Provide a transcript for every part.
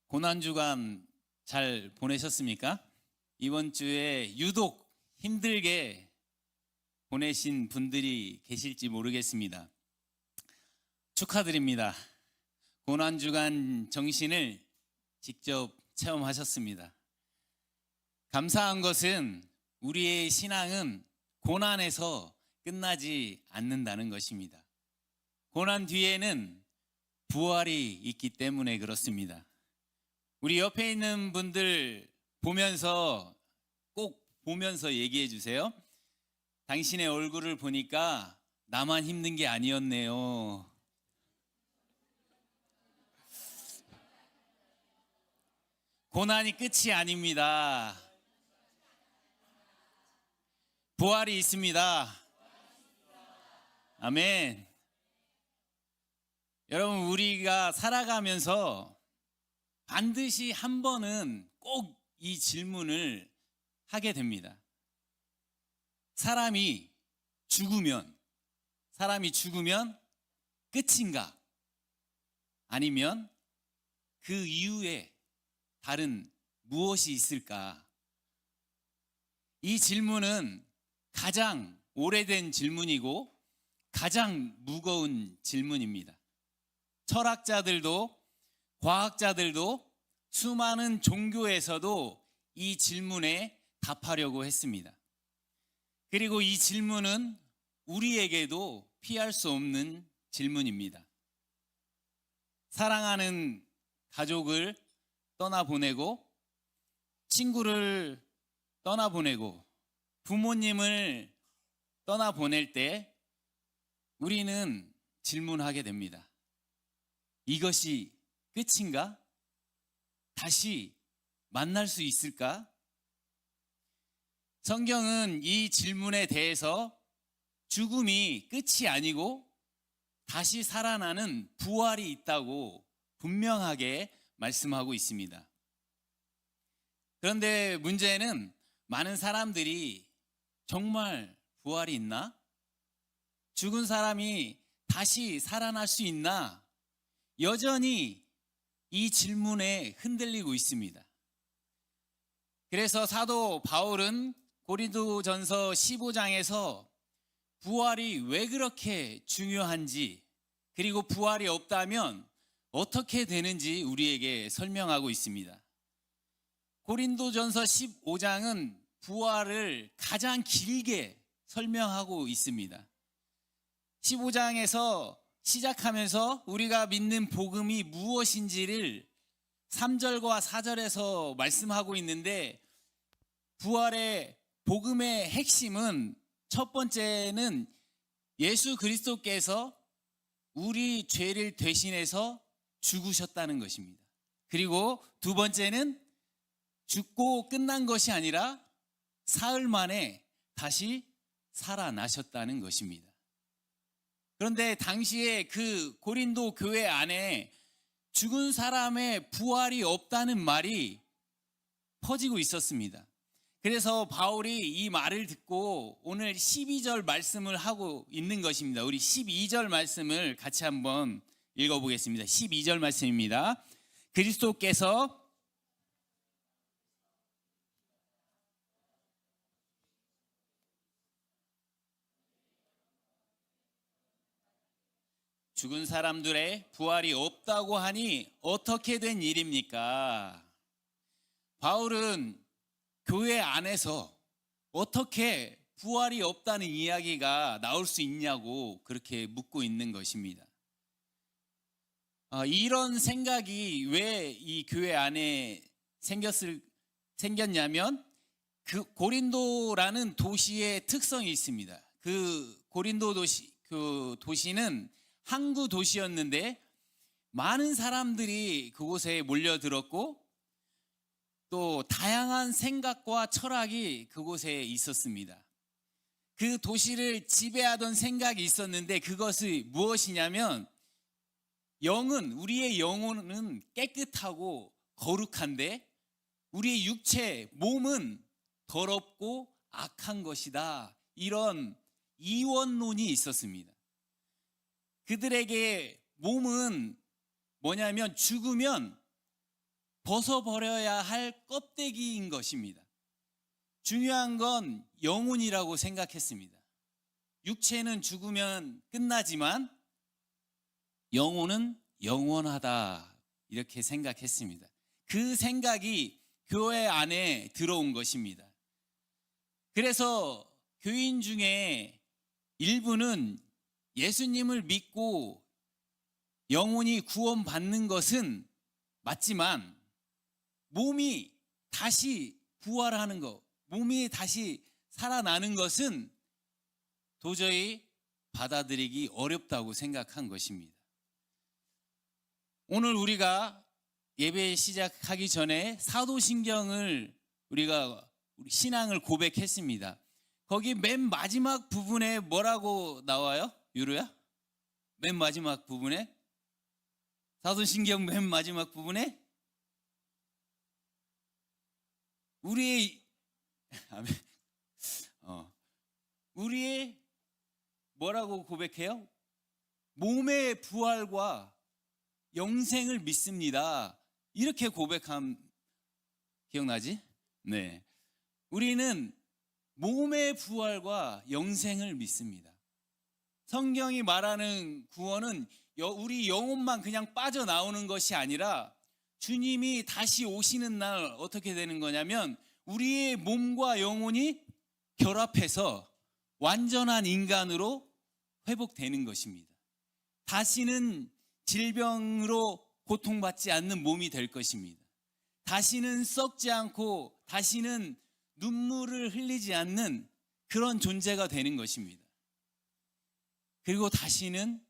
고난주간 잘 보내셨습니까? 이번 주에 유독 힘들게 보내신 분들이 계실지 모르겠습니다. 축하드립니다. 고난주간 정신을 직접 체험하셨습니다. 감사한 것은 우리의 신앙은 고난에서 끝나지 않는다는 것입니다. 고난 뒤에는 부활이 있기 때문에 그렇습니다. 우리 옆에 있는 분들 꼭 보면서 얘기해 주세요. 당신의 얼굴을 보니까 나만 힘든 게 아니었네요. 고난이 끝이 아닙니다. 부활이 있습니다. 아멘. 여러분, 우리가 살아가면서 반드시 한 번은 꼭 이 질문을 하게 됩니다. 사람이 죽으면 끝인가? 아니면 그 이후에 다른 무엇이 있을까? 이 질문은 가장 오래된 질문이고 가장 무거운 질문입니다. 철학자들도 과학자들도 수많은 종교에서도 이 질문에 답하려고 했습니다. 그리고 이 질문은 우리에게도 피할 수 없는 질문입니다. 사랑하는 가족을 떠나보내고, 친구를 떠나보내고, 부모님을 떠나보낼 때 우리는 질문하게 됩니다. 이것이 끝인가? 다시 만날 수 있을까? 성경은 이 질문에 대해서 죽음이 끝이 아니고 다시 살아나는 부활이 있다고 분명하게 말씀하고 있습니다. 그런데 문제는 많은 사람들이 정말 부활이 있나? 죽은 사람이 다시 살아날 수 있나? 여전히 이 질문에 흔들리고 있습니다. 그래서 사도 바울은 고린도전서 15장에서 부활이 왜 그렇게 중요한지, 그리고 부활이 없다면 어떻게 되는지 우리에게 설명하고 있습니다. 고린도전서 15장은 부활을 가장 길게 설명하고 있습니다. 15장에서 시작하면서 우리가 믿는 복음이 무엇인지를 3절과 4절에서 말씀하고 있는데, 부활의 복음의 핵심은 첫 번째는 예수 그리스도께서 우리 죄를 대신해서 죽으셨다는 것입니다. 그리고 두 번째는 죽고 끝난 것이 아니라 사흘 만에 다시 살아나셨다는 것입니다. 그런데 당시에 그 고린도 교회 안에 죽은 사람의 부활이 없다는 말이 퍼지고 있었습니다. 그래서 바울이 이 말을 듣고 오늘 12절 말씀을 하고 있는 것입니다. 우리 12절 말씀을 같이 한번 읽어보겠습니다. 12절 말씀입니다. 그리스도께서 죽은 사람들의 부활이 없다고 하니 어떻게 된 일입니까? 바울은 교회 안에서 어떻게 부활이 없다는 이야기가 나올 수 있냐고 그렇게 묻고 있는 것입니다. 이런 생각이 왜 이 교회 안에 생겼냐면, 그 고린도라는 도시의 특성이 있습니다. 그 고린도 도시는 항구 도시였는데 많은 사람들이 그곳에 몰려들었고, 또 다양한 생각과 철학이 그곳에 있었습니다. 그 도시를 지배하던 생각이 있었는데, 그것이 무엇이냐면, 우리의 영혼은 깨끗하고 거룩한데 우리의 육체, 몸은 더럽고 악한 것이다. 이런 이원론이 있었습니다. 그들에게 몸은 뭐냐면 죽으면 벗어버려야 할 껍데기인 것입니다. 중요한 건 영혼이라고 생각했습니다. 육체는 죽으면 끝나지만 영혼은 영원하다, 이렇게 생각했습니다. 그 생각이 교회 안에 들어온 것입니다. 그래서 교인 중에 일부는 예수님을 믿고 영혼이 구원받는 것은 맞지만 몸이 다시 부활하는 것, 몸이 다시 살아나는 것은 도저히 받아들이기 어렵다고 생각한 것입니다. 오늘 우리가 예배 시작하기 전에 사도신경을 우리가 우리 신앙을 고백했습니다. 거기 맨 마지막 부분에 뭐라고 나와요? 유로야? 맨 마지막 부분에? 사도신경 맨 마지막 부분에? 우리의 뭐라고 고백해요? 몸의 부활과 영생을 믿습니다. 이렇게 고백함 기억나지? 네. 우리는 몸의 부활과 영생을 믿습니다. 성경이 말하는 구원은 우리 영혼만 그냥 빠져나오는 것이 아니라 주님이 다시 오시는 날 어떻게 되는 거냐면 우리의 몸과 영혼이 결합해서 완전한 인간으로 회복되는 것입니다. 다시는 질병으로 고통받지 않는 몸이 될 것입니다. 다시는 썩지 않고 다시는 눈물을 흘리지 않는 그런 존재가 되는 것입니다. 그리고 다시는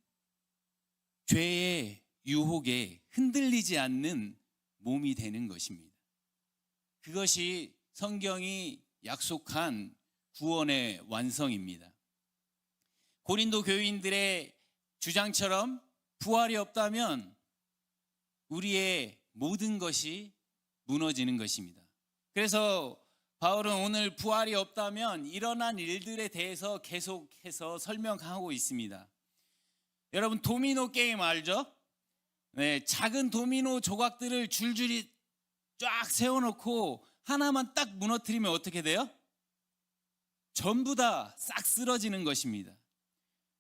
죄의 유혹에 흔들리지 않는 몸이 되는 것입니다. 그것이 성경이 약속한 구원의 완성입니다. 고린도 교인들의 주장처럼 부활이 없다면 우리의 모든 것이 무너지는 것입니다. 그래서 바울은 오늘 부활이 없다면 일어난 일들에 대해서 계속해서 설명하고 있습니다. 여러분 도미노 게임 알죠? 네, 작은 도미노 조각들을 줄줄이 쫙 세워놓고 하나만 딱 무너뜨리면 어떻게 돼요? 전부 다 싹 쓰러지는 것입니다.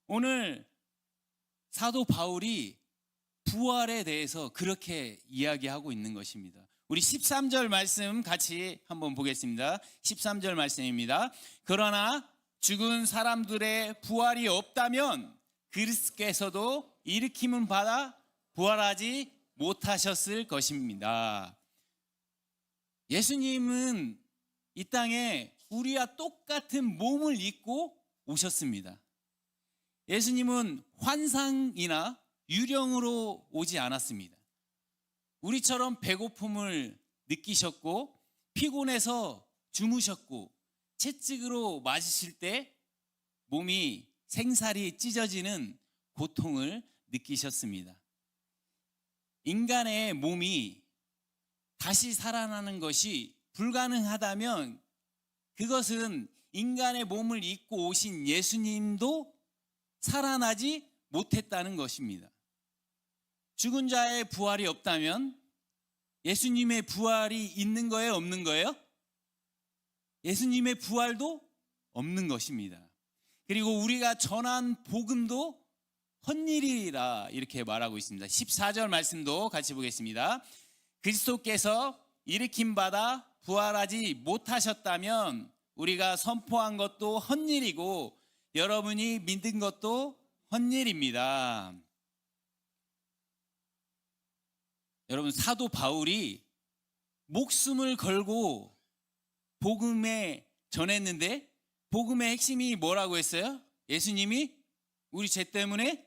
오늘 사도 바울이 부활에 대해서 그렇게 이야기하고 있는 것입니다. 우리 13절 말씀 같이 한번 보겠습니다. 13절 말씀입니다. 그러나 죽은 사람들의 부활이 없다면 그리스도께서도 일으킴은 받아 부활하지 못하셨을 것입니다. 예수님은 이 땅에 우리와 똑같은 몸을 입고 오셨습니다. 예수님은 환상이나 유령으로 오지 않았습니다. 우리처럼 배고픔을 느끼셨고 피곤해서 주무셨고 채찍으로 맞으실 때 몸이 생살이 찢어지는 고통을 느끼셨습니다. 인간의 몸이 다시 살아나는 것이 불가능하다면 그것은 인간의 몸을 입고 오신 예수님도 살아나지 못했다는 것입니다. 죽은 자의 부활이 없다면 예수님의 부활이 있는 거예요, 없는 거예요? 예수님의 부활도 없는 것입니다. 그리고 우리가 전한 복음도 헛일이라 이렇게 말하고 있습니다. 14절 말씀도 같이 보겠습니다. 그리스도께서 일으킴 받아 부활하지 못하셨다면 우리가 선포한 것도 헛일이고 여러분이 믿은 것도 헛일입니다. 여러분 사도 바울이 목숨을 걸고 복음에 전했는데 복음의 핵심이 뭐라고 했어요? 예수님이 우리 죄 때문에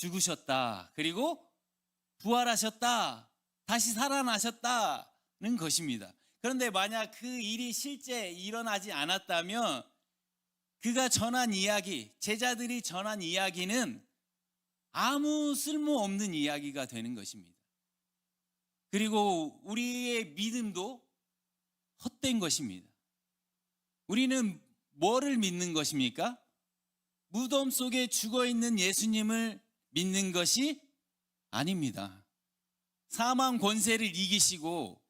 죽으셨다. 그리고 부활하셨다. 다시 살아나셨다는 것입니다. 그런데 만약 그 일이 실제 일어나지 않았다면 그가 전한 이야기, 제자들이 전한 이야기는 아무 쓸모없는 이야기가 되는 것입니다. 그리고 우리의 믿음도 헛된 것입니다. 우리는 뭐를 믿는 것입니까? 무덤 속에 죽어있는 예수님을 믿는 것이 아닙니다. 사망 권세를 이기시고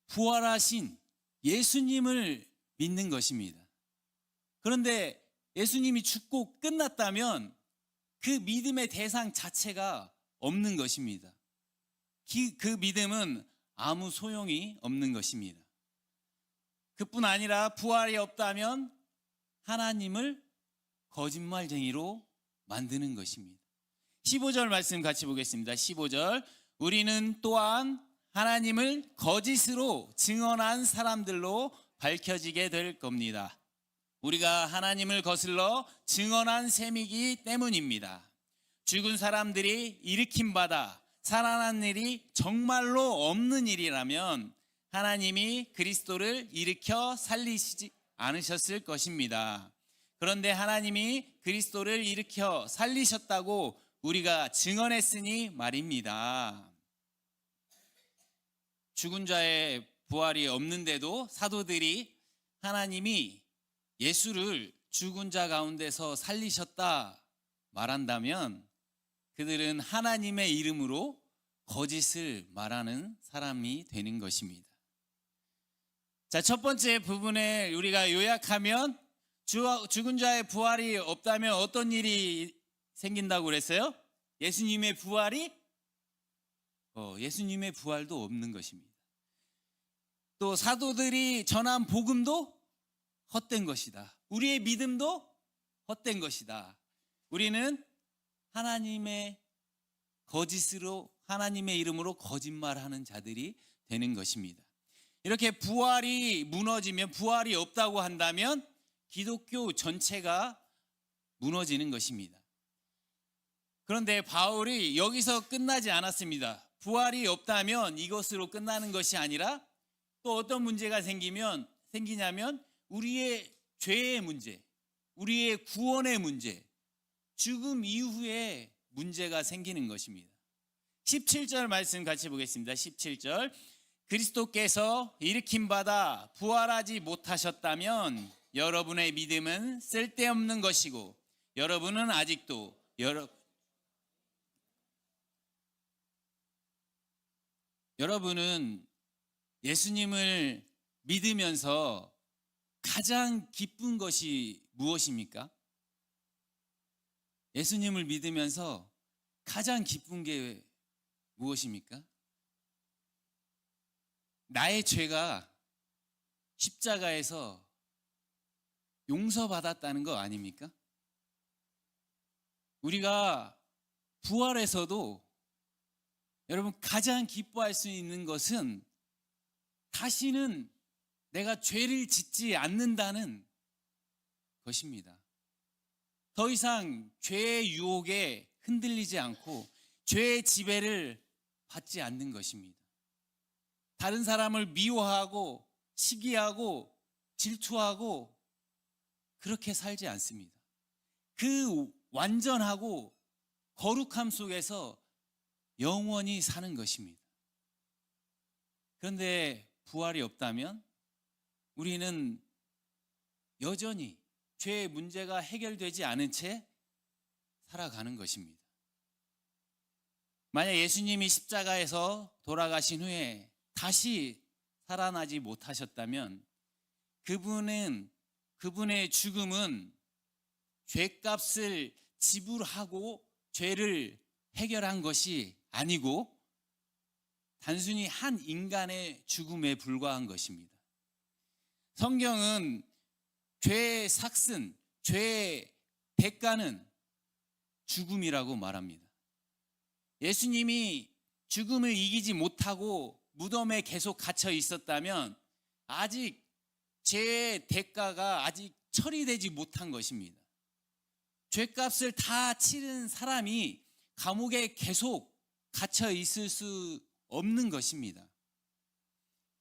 부활하신 예수님을 믿는 것입니다. 그런데 예수님이 죽고 끝났다면 그 믿음의 대상 자체가 없는 것입니다. 그 믿음은 아무 소용이 없는 것입니다. 그뿐 아니라 부활이 없다면 하나님을 거짓말쟁이로 만드는 것입니다. 15절 말씀 같이 보겠습니다. 15절, 우리는 또한 하나님을 거짓으로 증언한 사람들로 밝혀지게 될 겁니다. 우리가 하나님을 거슬러 증언한 셈이기 때문입니다. 죽은 사람들이 일으킴받아 살아난 일이 정말로 없는 일이라면 하나님이 그리스도를 일으켜 살리시지 않으셨을 것입니다. 그런데 하나님이 그리스도를 일으켜 살리셨다고 우리가 증언했으니 말입니다. 죽은 자의 부활이 없는데도 사도들이 하나님이 예수를 죽은 자 가운데서 살리셨다 말한다면 그들은 하나님의 이름으로 거짓을 말하는 사람이 되는 것입니다. 자, 첫 번째 부분에 우리가 요약하면 죽은 자의 부활이 없다면 어떤 일이 생긴다고 그랬어요? 예수님의 부활이 예수님의 부활도 없는 것입니다. 또 사도들이 전한 복음도 헛된 것이다. 우리의 믿음도 헛된 것이다. 우리는 하나님의 거짓으로 하나님의 이름으로 거짓말하는 자들이 되는 것입니다. 이렇게 부활이 무너지면 부활이 없다고 한다면 기독교 전체가 무너지는 것입니다. 그런데 바울이 여기서 끝나지 않았습니다. 부활이 없다면 이것으로 끝나는 것이 아니라 또 어떤 문제가 생기냐면 우리의 죄의 문제, 우리의 구원의 문제, 죽음 이후에 문제가 생기는 것입니다. 17절 말씀 같이 보겠습니다. 17절, 그리스도께서 일으킴받아 부활하지 못하셨다면 여러분의 믿음은 쓸데없는 것이고 여러분은 아직도 여러분은 예수님을 믿으면서 가장 기쁜 것이 무엇입니까? 예수님을 믿으면서 가장 기쁜 게 무엇입니까? 나의 죄가 십자가에서 용서받았다는 거 아닙니까? 우리가 부활해서도 여러분 가장 기뻐할 수 있는 것은 다시는 내가 죄를 짓지 않는다는 것입니다. 더 이상 죄의 유혹에 흔들리지 않고 죄의 지배를 받지 않는 것입니다. 다른 사람을 미워하고 시기하고 질투하고 그렇게 살지 않습니다. 그 완전하고 거룩함 속에서 영원히 사는 것입니다. 그런데 부활이 없다면 우리는 여전히 죄의 문제가 해결되지 않은 채 살아가는 것입니다. 만약 예수님이 십자가에서 돌아가신 후에 다시 살아나지 못하셨다면 그분의 죽음은 죄값을 지불하고 죄를 해결한 것이 아니고 단순히 한 인간의 죽음에 불과한 것입니다. 성경은 죄의 삭슨, 죄의 대가는 죽음이라고 말합니다. 예수님이 죽음을 이기지 못하고 무덤에 계속 갇혀 있었다면 아직 죄의 대가가 아직 처리되지 못한 것입니다. 죄값을 다 치른 사람이 감옥에 계속 갇혀 있을 수 없는 것입니다.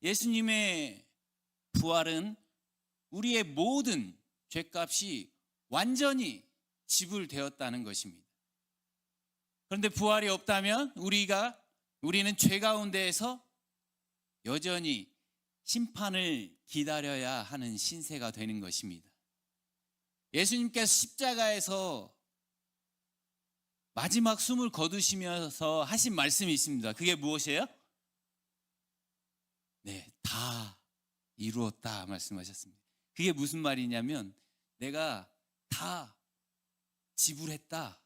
예수님의 부활은 우리의 모든 죄값이 완전히 지불되었다는 것입니다. 그런데 부활이 없다면 우리는 죄 가운데에서 여전히 심판을 기다려야 하는 신세가 되는 것입니다. 예수님께서 십자가에서 마지막 숨을 거두시면서 하신 말씀이 있습니다. 그게 무엇이에요? 네, 다 이루었다 말씀하셨습니다. 그게 무슨 말이냐면 내가 다 지불했다.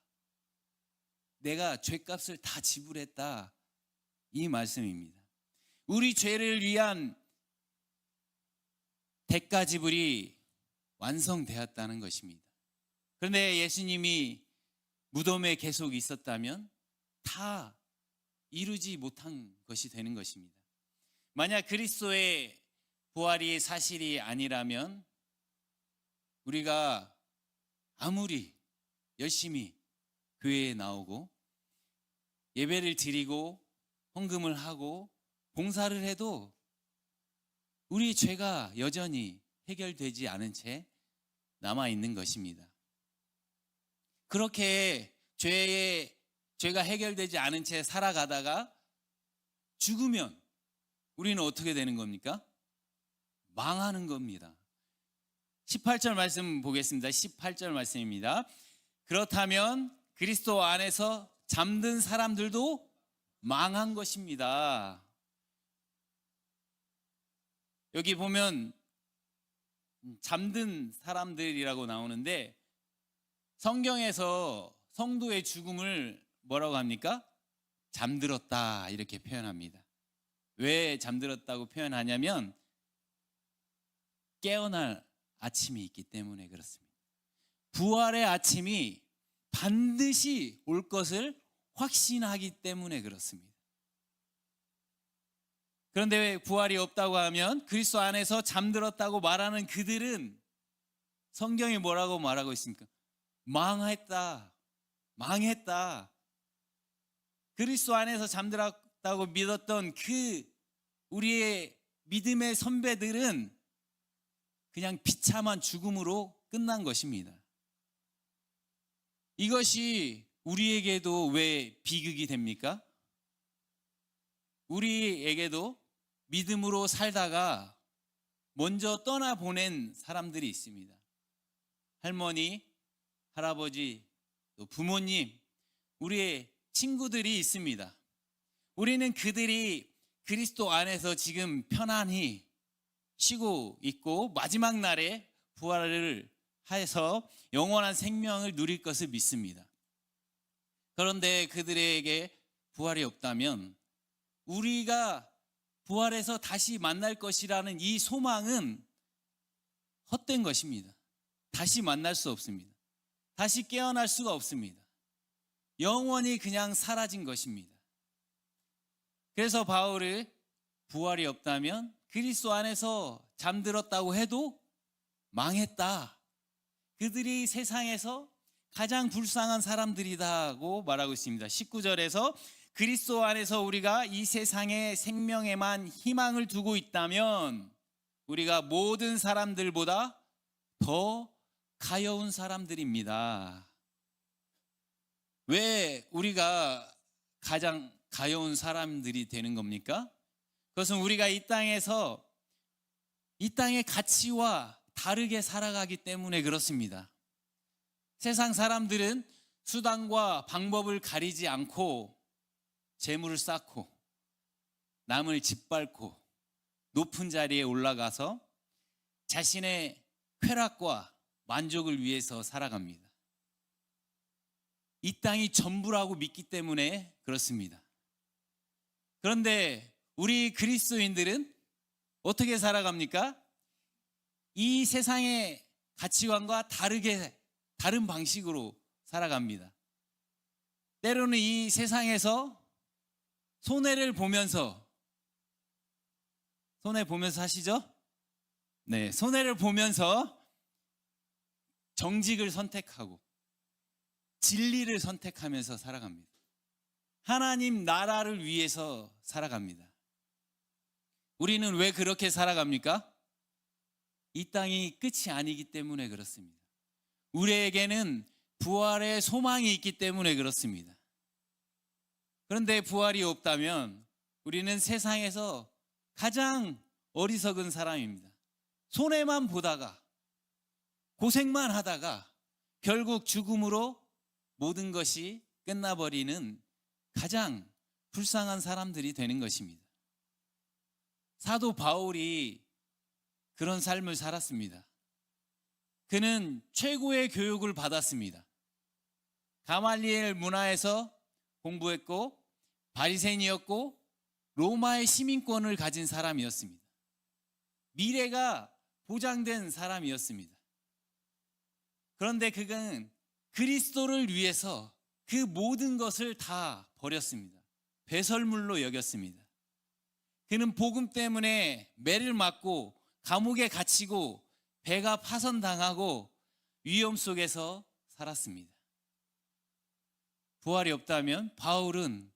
내가 죄값을 다 지불했다. 이 말씀입니다. 우리 죄를 위한 대가 지불이 완성되었다는 것입니다. 그런데 예수님이 무덤에 계속 있었다면 다 이루지 못한 것이 되는 것입니다. 만약 그리스도의 부활이 사실이 아니라면 우리가 아무리 열심히 교회에 나오고 예배를 드리고 헌금을 하고 봉사를 해도 우리 죄가 여전히 해결되지 않은 채 남아있는 것입니다. 그렇게 죄가 해결되지 않은 채 살아가다가 죽으면 우리는 어떻게 되는 겁니까? 망하는 겁니다. 18절 말씀 보겠습니다. 18절 말씀입니다. 그렇다면 그리스도 안에서 잠든 사람들도 망한 것입니다. 여기 보면 잠든 사람들이라고 나오는데 성경에서 성도의 죽음을 뭐라고 합니까? 잠들었다 이렇게 표현합니다. 왜 잠들었다고 표현하냐면 깨어날 아침이 있기 때문에 그렇습니다. 부활의 아침이 반드시 올 것을 확신하기 때문에 그렇습니다. 그런데 왜 부활이 없다고 하면 그리스도 안에서 잠들었다고 말하는 그들은 성경이 뭐라고 말하고 있습니까? 망했다. 그리스도 안에서 잠들었다고 믿었던 그 우리의 믿음의 선배들은 그냥 비참한 죽음으로 끝난 것입니다. 이것이 우리에게도 왜 비극이 됩니까? 우리에게도 믿음으로 살다가 먼저 떠나보낸 사람들이 있습니다. 할머니, 할아버지, 또 부모님, 우리의 친구들이 있습니다. 우리는 그들이 그리스도 안에서 지금 편안히 쉬고 있고 마지막 날에 부활을 해서 영원한 생명을 누릴 것을 믿습니다. 그런데 그들에게 부활이 없다면 우리가 부활해서 다시 만날 것이라는 이 소망은 헛된 것입니다. 다시 만날 수 없습니다. 다시 깨어날 수가 없습니다. 영원히 그냥 사라진 것입니다. 그래서 바울은 부활이 없다면 그리스도 안에서 잠들었다고 해도 망했다. 그들이 세상에서 가장 불쌍한 사람들이다고 말하고 있습니다. 19절에서 그리스도 안에서 우리가 이 세상의 생명에만 희망을 두고 있다면 우리가 모든 사람들보다 더 가여운 사람들입니다. 왜 우리가 가장 가여운 사람들이 되는 겁니까? 그것은 우리가 이 땅에서 이 땅의 가치와 다르게 살아가기 때문에 그렇습니다. 세상 사람들은 수단과 방법을 가리지 않고 재물을 쌓고 남을 짓밟고 높은 자리에 올라가서 자신의 쾌락과 만족을 위해서 살아갑니다. 이 땅이 전부라고 믿기 때문에 그렇습니다. 그런데 우리 그리스도인들은 어떻게 살아갑니까? 이 세상의 가치관과 다른 방식으로 살아갑니다. 때로는 이 세상에서 손해 보면서 하시죠? 네, 손해를 보면서 정직을 선택하고 진리를 선택하면서 살아갑니다. 하나님 나라를 위해서 살아갑니다. 우리는 왜 그렇게 살아갑니까? 이 땅이 끝이 아니기 때문에 그렇습니다. 우리에게는 부활의 소망이 있기 때문에 그렇습니다. 그런데 부활이 없다면 우리는 세상에서 가장 어리석은 사람입니다. 손해만 보다가 고생만 하다가 결국 죽음으로 모든 것이 끝나버리는 가장 불쌍한 사람들이 되는 것입니다. 사도 바울이 그런 삶을 살았습니다. 그는 최고의 교육을 받았습니다. 가말리엘 문화에서 공부했고 바리새인이었고 로마의 시민권을 가진 사람이었습니다. 미래가 보장된 사람이었습니다. 그런데 그는 그리스도를 위해서 그 모든 것을 다 버렸습니다. 배설물로 여겼습니다. 그는 복음 때문에 매를 맞고 감옥에 갇히고 배가 파손당하고 위험 속에서 살았습니다. 부활이 없다면 바울은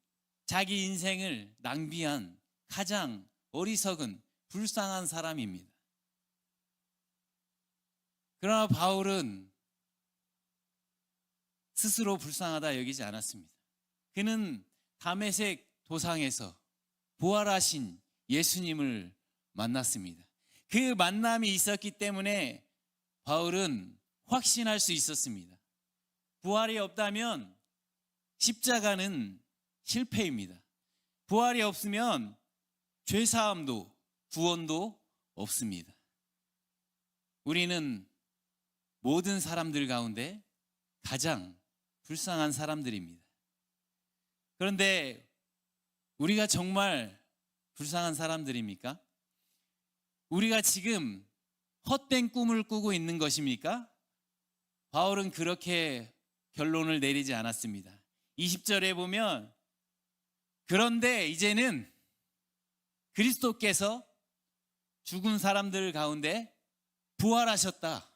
자기 인생을 낭비한 가장 어리석은 불쌍한 사람입니다. 그러나 바울은 스스로 불쌍하다 여기지 않았습니다. 그는 다메섹 도상에서 부활하신 예수님을 만났습니다. 그 만남이 있었기 때문에 바울은 확신할 수 있었습니다. 부활이 없다면 십자가는 실패입니다. 부활이 없으면 죄사함도 구원도 없습니다. 우리는 모든 사람들 가운데 가장 불쌍한 사람들입니다. 그런데 우리가 정말 불쌍한 사람들입니까? 우리가 지금 헛된 꿈을 꾸고 있는 것입니까? 바울은 그렇게 결론을 내리지 않았습니다. 20절에 보면 그런데 이제는 그리스도께서 죽은 사람들 가운데 부활하셨다.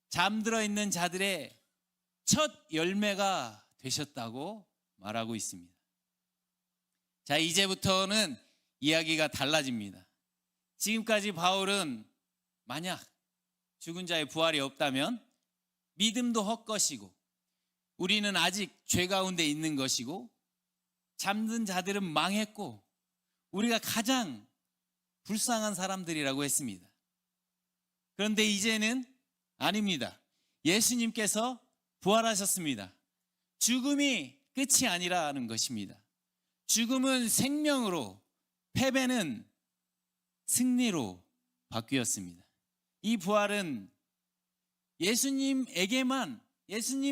잠들어 있는 자들의 첫 열매가 되셨다고 말하고 있습니다. 자, 이제부터는 이야기가 달라집니다. 지금까지 바울은 만약 죽은 자의 부활이 없다면 믿음도 헛것이고 우리는 아직 죄 가운데 있는 것이고 잠든 자들은 망했고 우리가 가장 불쌍한 사람들이라고 했습니다. 그런데 이제는 아닙니다. 예수님께서 부활하셨습니다. 죽음이 끝이 아니라는 것입니다. 죽음은 생명으로, 패배는 승리로 바뀌었습니다. 이 부활은 예수님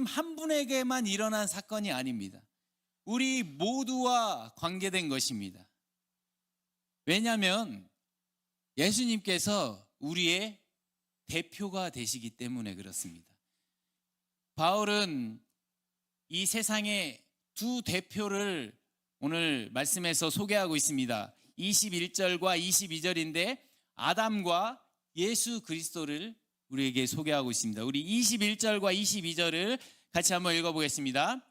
한 분에게만 일어난 사건이 아닙니다. 우리 모두와 관계된 것입니다. 왜냐하면 예수님께서 우리의 대표가 되시기 때문에 그렇습니다. 바울은 이 세상의 두 대표를 오늘 말씀에서 소개하고 있습니다. 21절과 22절인데 아담과 예수 그리스도를 우리에게 소개하고 있습니다. 우리 21절과 22절을 같이 한번 읽어보겠습니다.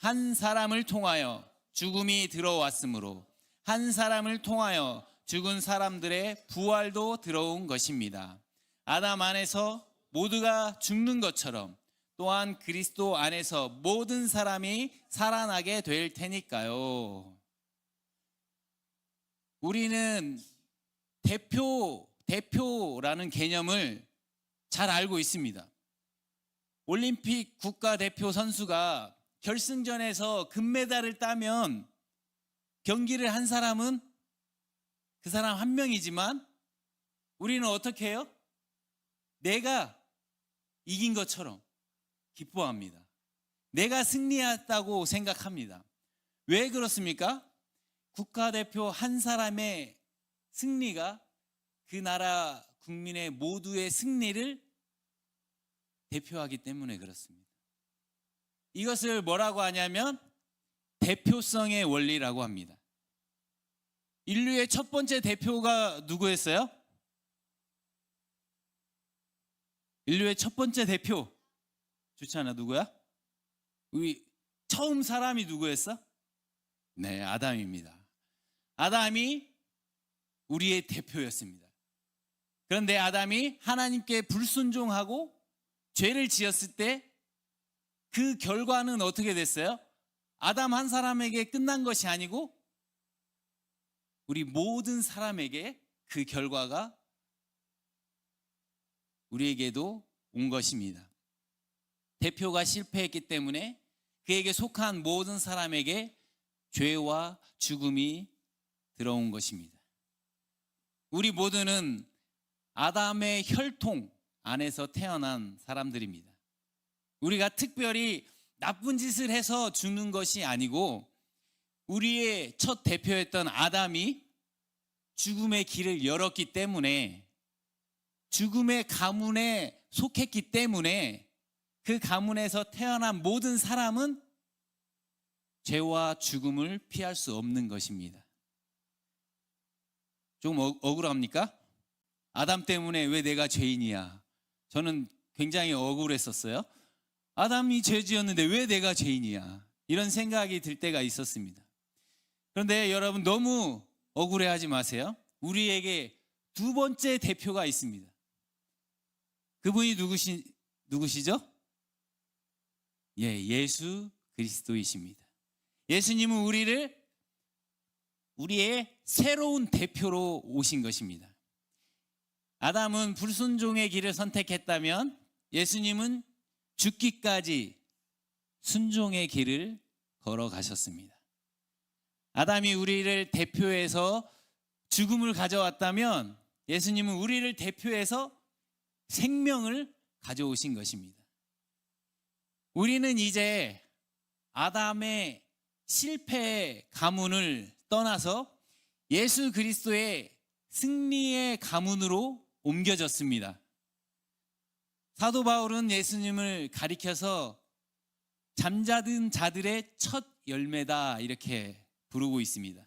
한 사람을 통하여 죽음이 들어왔으므로 한 사람을 통하여 죽은 사람들의 부활도 들어온 것입니다. 아담 안에서 모두가 죽는 것처럼 또한 그리스도 안에서 모든 사람이 살아나게 될 테니까요. 우리는 대표라는 개념을 잘 알고 있습니다. 올림픽 국가대표 선수가 결승전에서 금메달을 따면 경기를 한 사람은 그 사람 한 명이지만 우리는 어떻게 해요? 내가 이긴 것처럼 기뻐합니다. 내가 승리했다고 생각합니다. 왜 그렇습니까? 국가대표 한 사람의 승리가 그 나라 국민의 모두의 승리를 대표하기 때문에 그렇습니다. 이것을 뭐라고 하냐면 대표성의 원리라고 합니다. 인류의 첫 번째 대표가 누구였어요? 인류의 첫 번째 대표 좋지 않아? 누구야? 우리 처음 사람이 누구였어? 네, 아담입니다. 아담이 우리의 대표였습니다. 그런데 아담이 하나님께 불순종하고 죄를 지었을 때 그 결과는 어떻게 됐어요? 아담 한 사람에게 끝난 것이 아니고 우리 모든 사람에게 그 결과가 우리에게도 온 것입니다. 대표가 실패했기 때문에 그에게 속한 모든 사람에게 죄와 죽음이 들어온 것입니다. 우리 모두는 아담의 혈통 안에서 태어난 사람들입니다. 우리가 특별히 나쁜 짓을 해서 죽는 것이 아니고 우리의 첫 대표였던 아담이 죽음의 길을 열었기 때문에, 죽음의 가문에 속했기 때문에 그 가문에서 태어난 모든 사람은 죄와 죽음을 피할 수 없는 것입니다. 좀 억울합니까? 아담 때문에 왜 내가 죄인이야? 저는 굉장히 억울했었어요. 아담이 죄 지었는데 왜 내가 죄인이야? 이런 생각이 들 때가 있었습니다. 그런데 여러분, 너무 억울해하지 마세요. 우리에게 두 번째 대표가 있습니다. 그분이 누구시죠? 예수 그리스도이십니다. 예수님은 우리의 새로운 대표로 오신 것입니다. 아담은 불순종의 길을 선택했다면 예수님은 죽기까지 순종의 길을 걸어가셨습니다. 아담이 우리를 대표해서 죽음을 가져왔다면 예수님은 우리를 대표해서 생명을 가져오신 것입니다. 우리는 이제 아담의 실패의 가문을 떠나서 예수 그리스도의 승리의 가문으로 옮겨졌습니다. 사도 바울은 예수님을 가리켜서 잠자든 자들의 첫 열매다 이렇게 부르고 있습니다.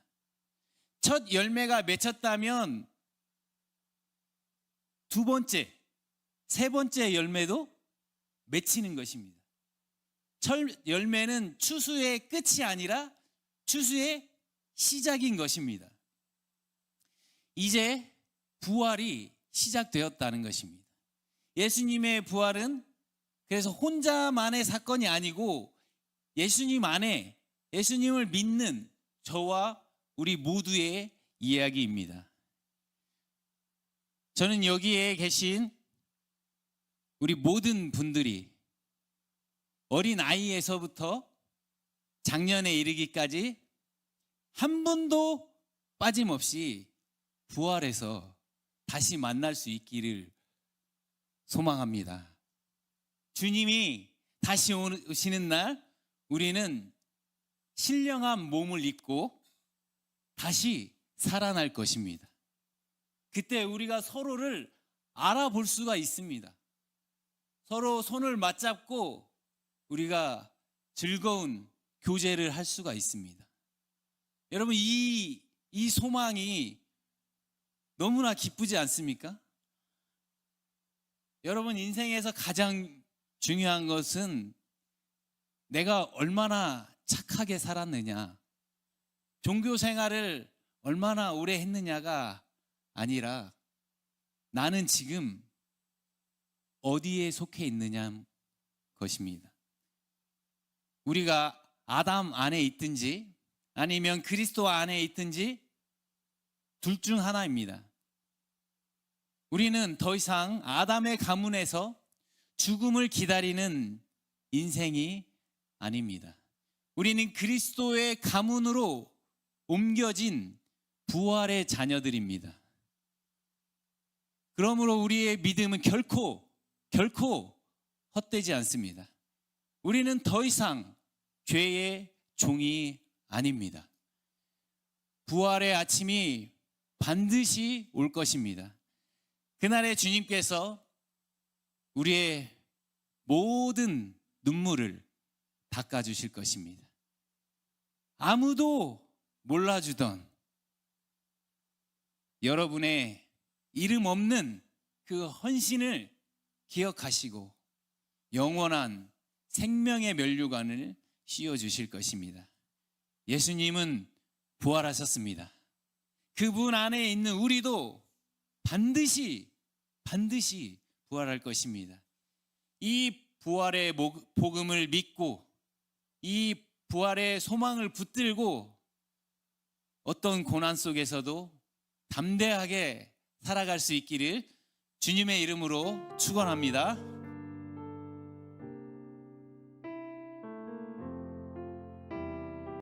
첫 열매가 맺혔다면 두 번째, 세 번째 열매도 맺히는 것입니다. 첫 열매는 추수의 끝이 아니라 추수의 시작인 것입니다. 이제 부활이 시작되었다는 것입니다. 예수님의 부활은 그래서 혼자만의 사건이 아니고 예수님 안에, 예수님을 믿는 저와 우리 모두의 이야기입니다. 저는 여기에 계신 우리 모든 분들이 어린 아이에서부터 장년에 이르기까지 한 번도 빠짐없이 부활해서 다시 만날 수 있기를 소망합니다. 주님이 다시 오시는 날 우리는 신령한 몸을 입고 다시 살아날 것입니다. 그때 우리가 서로를 알아볼 수가 있습니다. 서로 손을 맞잡고 우리가 즐거운 교제를 할 수가 있습니다. 여러분, 이 소망이 너무나 기쁘지 않습니까? 여러분, 인생에서 가장 중요한 것은 내가 얼마나 착하게 살았느냐, 종교 생활을 얼마나 오래 했느냐가 아니라 나는 지금 어디에 속해 있느냐 것입니다. 우리가 아담 안에 있든지 아니면 그리스도 안에 있든지 둘 중 하나입니다. 우리는 더 이상 아담의 가문에서 죽음을 기다리는 인생이 아닙니다. 우리는 그리스도의 가문으로 옮겨진 부활의 자녀들입니다. 그러므로 우리의 믿음은 결코 헛되지 않습니다. 우리는 더 이상 죄의 종이 아닙니다. 부활의 아침이 반드시 올 것입니다. 그날에 주님께서 우리의 모든 눈물을 닦아주실 것입니다. 아무도 몰라주던 여러분의 이름 없는 그 헌신을 기억하시고 영원한 생명의 면류관을 씌워주실 것입니다. 예수님은 부활하셨습니다. 그분 안에 있는 우리도 반드시 부활할 것입니다. 이 부활의 복음을 믿고 이 부활의 소망을 붙들고 어떤 고난 속에서도 담대하게 살아갈 수 있기를 주님의 이름으로 축원합니다.